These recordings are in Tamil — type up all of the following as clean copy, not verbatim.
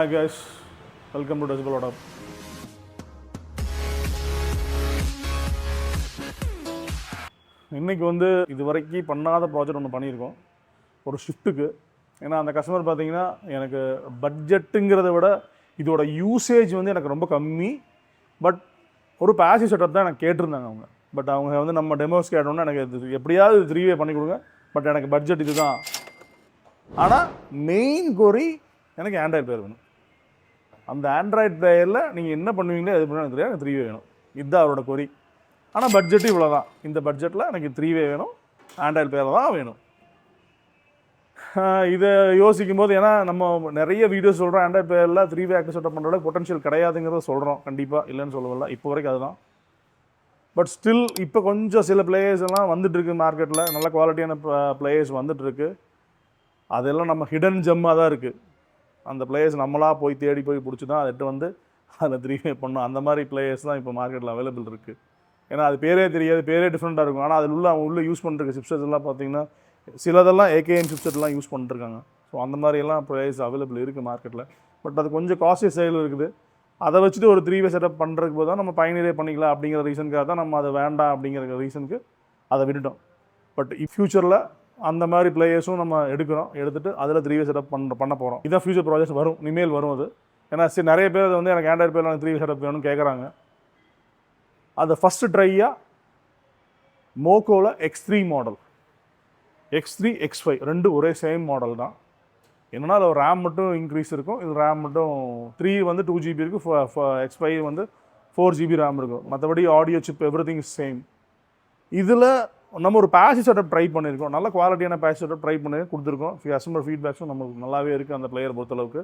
Hi guys, welcome to Decibel Autohub. இன்றைக்கி இது வரைக்கும் பண்ணாத ப்ராஜெக்ட் ஒன்று பண்ணியிருக்கோம் ஒரு ஷிஃப்ட்டுக்கு. ஏன்னா அந்த கஸ்டமர் பார்த்தீங்கன்னா எனக்கு பட்ஜெட்டுங்கிறத விட இதோட யூசேஜ் எனக்கு ரொம்ப கம்மி. பட் ஒரு பேசிவ் செட்டப் தான் எனக்கு கேட்டிருந்தாங்க அவங்க. பட் அவங்க நம்ம டெமோஸ் கேட்டோன்னா எனக்கு இது எப்படியாவது 3-வே பண்ணி கொடுங்க, பட் எனக்கு பட்ஜெட் இது தான். ஆனால் மெயின் கோரி எனக்கு ஆண்ட்ராய்டு பிளேயர் வேணும். அந்த ஆண்ட்ராய்டு பிளேயரில் நீங்கள் என்ன பண்ணுவீங்களோ அது பண்ண எனக்கு தெரியாது, எனக்கு 3-வே வேணும். இதுதான் அவரோட கோரி. ஆனால் பட்ஜெட்டு இவ்வளோ தான். இந்த பட்ஜெட்டில் எனக்கு 3-வே வேணும், ஆண்ட்ராய்டு பிளேயர் தான் வேணும். இதை யோசிக்கும் போது ஏன்னா நம்ம நிறைய வீடியோஸ் சொல்கிறோம் ஆண்ட்ராய்டு பிளேயரில் 3-வே ஆக்டிவ் செட்டப் பண்ணுறதுக்கு பொட்டன்ஷியல் கிடையாதுங்கிறத சொல்கிறோம். கண்டிப்பாக இல்லைன்னு சொல்லவில்லை, இப்போ வரைக்கும் அதுதான். பட் ஸ்டில் இப்போ கொஞ்சம் சில பிளேயர்ஸ் எல்லாம் வந்துட்டுருக்கு மார்க்கெட்டில், நல்ல குவாலிட்டியான பிளேயர்ஸ் வந்துட்டுருக்கு. அதெல்லாம் நம்ம ஹிடன் ஜம்மாக தான் இருக்குது. அந்த பிளேயர்ஸ் நம்மளாக போய் தேடி போய் பிடிச்சி தான் அதை அதில் 3-வே பண்ணோம். அந்த மாதிரி பிளேயர்ஸ் தான் இப்போ மார்க்கெட்டில் அவைலபிள் இருக்குது. ஏன்னா அது பேரே தெரியாது, பேரே டிஃப்ரெண்ட்டாக இருக்கும். ஆனால் அதில் அவங்க உள்ளே யூஸ் பண்ணுற சிப்செட்ஸ் எல்லாம் பார்த்தீங்கன்னா சிலதெல்லாம் AKN சிப்செட்லாம் யூஸ் பண்ணிட்டுருக்காங்க. ஸோ அந்த மாதிரியெல்லாம் பிளேயர்ஸ் அவைலபிள் இருக்குது மார்க்கெட்டில். பட் அது கொஞ்சம் காஸ்ட்லி சைடில் இருக்குது. அதை வச்சுட்டு ஒரு 3-வே செட்டப் பண்ணுறதுக்கு போது தான் நம்ம பயனிலே பண்ணிக்கலாம் அப்படிங்கிற ரீசனுக்காக தான் நம்ம அதை வேண்டாம் அப்படிங்கிற ரீசனுக்கு அதை விட்டுட்டோம். பட் ஃப்யூச்சரில் அந்த மாதிரி பிளேயர்ஸும் நம்ம எடுத்துகிட்டு அதில் 3-வே செட்டப் பண்ண போகிறோம். இதான் ஃபியூச்சர் ப்ராஜெக்ட்ஸ் வரும், இனிமேல் வரும். அது ஏன்னா நிறைய பேர் எனக்கு ஆண்ட்ராய்டு பிளேயர் எனக்கு 3-வே செட்டப் வேணும்னு கேட்குறாங்க. அதை ஃபஸ்ட்டு ட்ரையாக மோக்கோவில் X3 மாடல், X3 X5 ரெண்டு ஒரே சேம் மாடல் தான். என்னன்னா அதில் ரேம் மட்டும் இன்க்ரீஸ் இருக்கும். இது ரேம் மட்டும் 3 2GB இருக்குது, X5 4GB ரேம் இருக்கும். மற்றபடி audio chip everything is same. இதில் நம்ம ஒரு பேசிவ் செட்டப் ட்ரை பண்ணியிருக்கோம். நல்ல குவாலிட்டியான பேசிவ் செட்டப் ட்ரை பண்ணி கொடுத்துருக்கோம். கஸ்டமர் ஃபீட்பேக்ஸும் நமக்கு நல்லாவே இருக்குது. அந்த பிளேயர் பொறுத்தளவுக்கு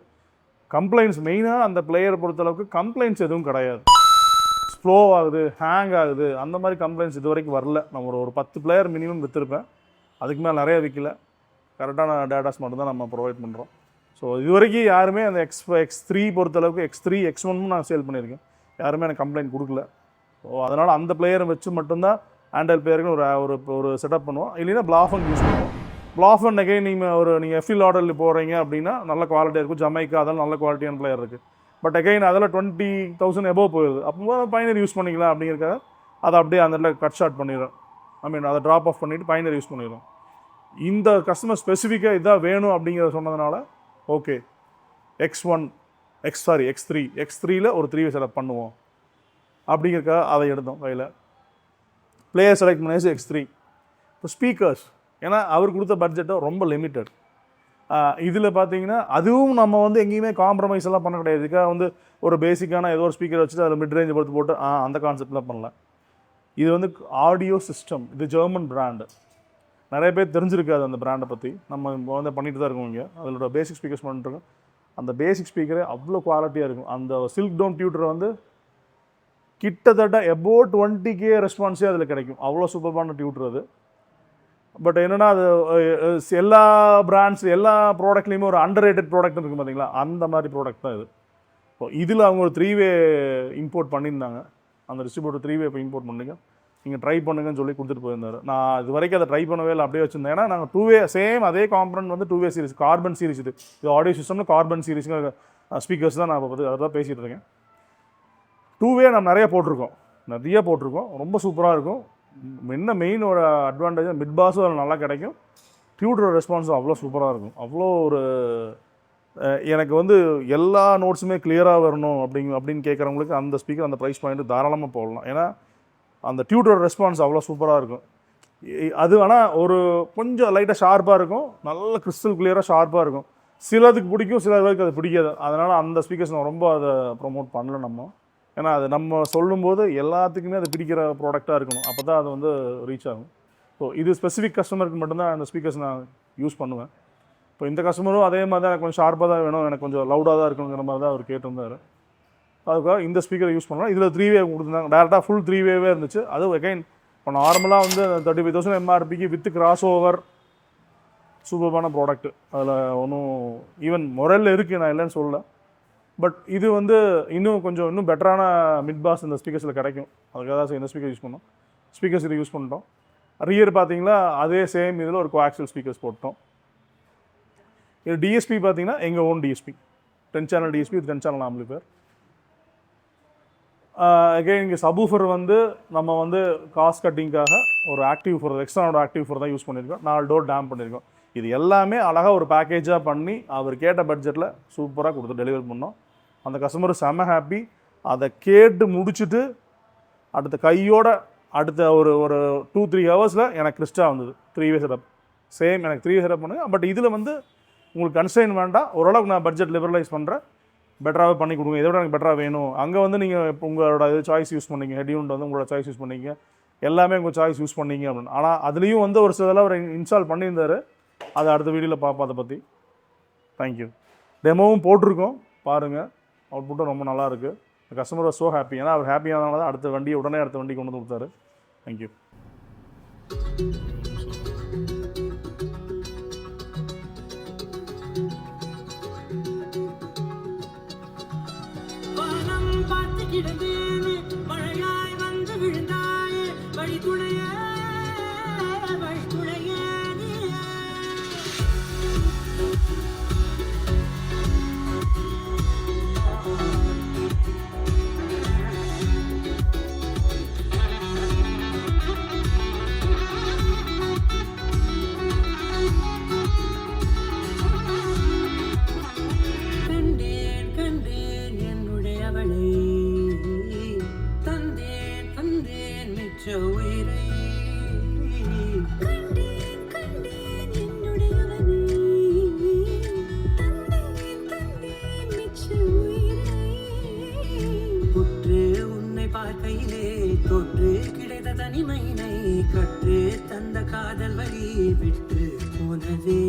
கம்ப்ளைண்ட்ஸ் மெயினாக அந்த பிளேயர் பொறுத்தளவுக்கு கம்ப்ளைண்ட்ஸ் எதுவும் கிடையாது. ஸ்லோ ஆகுது, ஹேங் ஆகுது, அந்த மாதிரி கம்ப்ளைண்ட்ஸ் இது வரைக்கும் வரல. நம்ம ஒரு 10 பிளேயர் மினிமம் விற்றுருப்பேன். அதுக்கு மேலே நிறைய விற்கல. கரெக்டான டேட்டாஸ் மட்டும் தான் நம்ம ப்ரொவைட் பண்ணுறோம். ஸோ இது வரைக்கும் யாருமே அந்த X3 பொறுத்தளவுக்கு X3 X1 நான் சேல் பண்ணியிருக்கேன். யாருமே எனக்கு கம்ப்ளைண்ட் கொடுக்கல. ஸோ அதனால் அந்த பிளேயரை வச்சு மட்டும்தான் ஆண்ட்ராய்டு பிளேயருக்கு ஒரு செட்டப் பண்ணுவோம். இல்லைன்னா பிளாஃபன் யூஸ் பண்ணுவோம். பிளாஃபன் நீங்கள் எஃபில் ஆர்டரில் போகிறீங்க அப்படின்னா நல்ல குவாலிட்டியாக இருக்கும். ஜமைக்கா அதெல்லாம் நல்ல குவாலிட்டியான பிளேயர் இருக்குது. பட் அகைன் அதில் 20,000 எபோவ் போயிடுது. அப்போ பைனர் யூஸ் பண்ணிக்கலாம் அப்படிங்கிறக்காக அதை அப்படியே அந்த கட் ஷார்ட் பண்ணிடுறோம். அதை ட்ராப் ஆஃப் பண்ணிவிட்டு பைனர் யூஸ் பண்ணிடுறோம். இந்த கஸ்டமர் ஸ்பெசிஃபிக்காக இதாக வேணும் அப்படிங்கிறத சொன்னதுனால ஓகே X3ல் ஒரு 3-வே செட்டப் பண்ணுவோம் அப்படிங்கிறக்காக அதை எடுத்தோம் கையில். பிளேயர் செலக்ட் பண்ணியாச்சு X3. இப்போ ஸ்பீக்கர்ஸ் ஏன்னா அவர் கொடுத்த பட்ஜெட்டை ரொம்ப லிமிட்டட். இதில் பார்த்தீங்கன்னா அதுவும் நம்ம எங்கேயுமே காம்ப்ரமைஸ் எல்லாம் பண்ண கிடையாது. இதுக்காக ஒரு பேசிக்கான ஏதோ ஒரு ஸ்பீக்கர் வச்சுட்டு அதில் மிட் ரேஞ்ச் போட்டு அந்த கான்செப்ட்லாம் பண்ணல. இது ஆடியோ சிஸ்டம். இது ஜெர்மன் பிராண்டு. நிறைய பேர் தெரிஞ்சிருக்காது அந்த பிராண்டை பற்றி. நம்ம பண்ணிட்டு தான் இருக்கோம். இங்கே அதோட பேசிக் ஸ்பீக்கர்ஸ் பண்ணிட்டுருக்கோம். அந்த பேசிக் ஸ்பீக்கரே அவ்வளோ குவாலிட்டியாக இருக்கும். அந்த சில்க் டோன் டியூட்டர் கிட்டத்தட்ட அபவுட் 20K ரெஸ்பான்ஸே அதில் கிடைக்கும். அவ்வளோ சூப்பரான டியூட்டர் அது. பட் என்னென்னா அது எல்லா பிராண்ட்ஸ் எல்லா ப்ராடக்ட்லேயுமே ஒரு அண்டர் ரேட்டட் ப்ராடக்ட் இருக்குது பார்த்தீங்களா, அந்த மாதிரி ப்ராடக்ட் தான் இது. இப்போ இதில் அவங்க ஒரு 3-வே இம்போர்ட் பண்ணியிருந்தாங்க. அந்த டிஸ்ட்ரிபியூட்டர் 3-வே இப்போ இம்போர்ட் பண்ணுங்க, நீங்கள் ட்ரை பண்ணுங்கன்னு சொல்லி கொடுத்துட்டு போயிருந்தார். நான் இது வரைக்கும் அதை ட்ரை பண்ணவே இல்லை, அப்படியே வச்சுருந்தேன். ஏன்னா நாங்கள் 2-வே சேம் அதே காம்பனன்ட் 2-வே சீரிஸ் கார்பன் சீரிஸ். இது ஆடியோ சிஸ்டமில் கார்பன் சீரிஸுங்க ஸ்பீக்கர்ஸ் தான் நான் இப்போ அதை பேசிகிட்டு இருக்கேன். 2-வே நம்ம நிறைய போட்டிருக்கோம். ரொம்ப சூப்பராக இருக்கும். என்ன மெயின் ஒரு அட்வான்டேஜ் மிட் பாஸும் அதில் நல்லா கிடைக்கும். டியூட்டர் ரெஸ்பான்ஸும் அவ்வளோ சூப்பராக இருக்கும். அவ்வளோ ஒரு எனக்கு எல்லா நோட்ஸுமே கிளியராக வரணும் அப்படின்னு கேட்குறவங்களுக்கு அந்த ஸ்பீக்கர் அந்த ப்ரைஸ் பாயிண்ட்டு தாராளமாக போடலாம். ஏன்னா அந்த டியூட்டர் ரெஸ்பான்ஸ் அவ்வளோ சூப்பராக இருக்கும். அது ஆனால் கொஞ்சம் லைட்டாக ஷார்ப்பாக இருக்கும். நல்ல கிறிஸ்டல் கிளியராக ஷார்ப்பாக இருக்கும். சிலதுக்கு பிடிக்கும், சில பேருக்கு அது பிடிக்காது. அதனால் அந்த ஸ்பீக்கர்ஸ் நான் ரொம்ப அதை ப்ரொமோட் பண்ணல நம்ம. ஏன்னா அது நம்ம சொல்லும்போது எல்லாத்துக்குமே அது பிடிக்கிற ப்ராடக்டாக இருக்கணும். அப்போ தான் அது ரீச் ஆகும். ஸோ இது ஸ்பெசிஃபிக் கஸ்டமருக்கு மட்டும்தான் அந்த ஸ்பீக்கர்ஸ் நான் யூஸ் பண்ணுவேன். இப்போ இந்த கஸ்டமரும் அதே மாதிரி தான் எனக்கு கொஞ்சம் ஷார்ப்பாக தான் வேணும், எனக்கு கொஞ்சம் லவுடாக தான் இருக்கணுங்கிற மாதிரி தான் அவர் கேட்டிருந்தார். அதுக்காக இந்த ஸ்பீக்கரை யூஸ் பண்ணலாம். இதில் 3-வே கொடுத்துருந்தாங்க. டேரெக்டாக ஃபுல் 3-வேவே இருந்துச்சு. அது அகைன் இப்போ நார்மலாக 35,000 MRPக்கு வித் கிராஸ் ஓவர் சூப்பரான ப்ராடக்ட்டு. அதில் ஒன்றும் ஈவன் மொரல் இருக்குது, நான் இல்லைன்னு சொல்லலை. பட் இது இன்னும் பெட்டரான மிட் பாஸ் இந்த ஸ்பீக்கர்ஸில் கிடைக்கும். அதுக்காக தான் இந்த ஸ்பீக்கர் யூஸ் பண்ணோம். ஸ்பீக்கர்ஸ் இது யூஸ் பண்ணிட்டோம். ரியர் பார்த்தீங்களா அதே சேம் இதில் ஒரு கோஆக்சியல் ஸ்பீக்கர்ஸ் போட்டோம். இது டிஎஸ்பி பார்த்தீங்கன்னா எங்கள் own DSP 10 channel DSP with 10 channel amplifier. Again இங்கே சப்வூஃபர் வந்து நம்ம வந்து காஸ்ட் கட்டிங்காக ஒரு ஆக்டிவ் ஃபோர் எக்ஸ்ட்ரானோட ஆக்டிவ் ஃபோர் தான் யூஸ் பண்ணியிருக்கோம். 4 டோர் டேம் பண்ணியிருக்கோம். இது எல்லாமே அழகாக ஒரு பேக்கேஜாக பண்ணி அவர் கேட்ட பட்ஜெட்டில் சூப்பராக கொடுத்து டெலிவரி பண்ணோம். அந்த கஸ்டமர் செம்ம ஹாப்பி. அதை கேட்டு முடிச்சுட்டு அடுத்த ஒரு 2-3 ஹவர்ஸில் எனக்கு கிறிஸ்டா வந்தது 3 வே செட்டப். சேம் எனக்கு 3 வே செட்டப் பண்ணுங்க. பட் இதில் வந்து உங்களுக்கு கன்ஸ்ட்ரெயின் வேண்டாம், ஓரளவுக்கு நான் பட்ஜெட் லிபரலைஸ் பண்ணுறேன், பெட்டராகவே பண்ணி கொடுங்க, இதை விட எனக்கு பெட்டராக வேணும். அங்கே வந்து நீங்கள் இப்போ உங்களோட இது சாய்ஸ் யூஸ் பண்ணிங்க, ஹெட் யூனிட் வந்து உங்களோட சாய்ஸ் யூஸ் பண்ணிங்க, எல்லாமே உங்கள் சாய்ஸ் யூஸ் பண்ணிங்க அப்படின்னு. ஆனால் அதுலேயும் வந்து ஒரு சிலதெல்லாம் அவர் இன்ஸ்டால் பண்ணியிருந்தார். அதை அடுத்த வீடியோவில் பார்ப்போம் அதை பற்றி. தேங்க்யூ. டெமோவும் போட்டிருக்கோம், பாருங்கள். அவுட்புட்டும் ரொம்ப நல்லாயிருக்கு. Customer was so happy. ஏன்னா அவர் ஹாப்பியானதால தான் அடுத்த வண்டி கொண்டு வந்து கொடுத்தாரு. தேங்க்யூ. மழையாய் வந்து விழுந்தாயே வழித்துணைய தொற்று கிடைத்த தனிமையினை கற்று தந்த காதல் வழி விட்டு போனதே.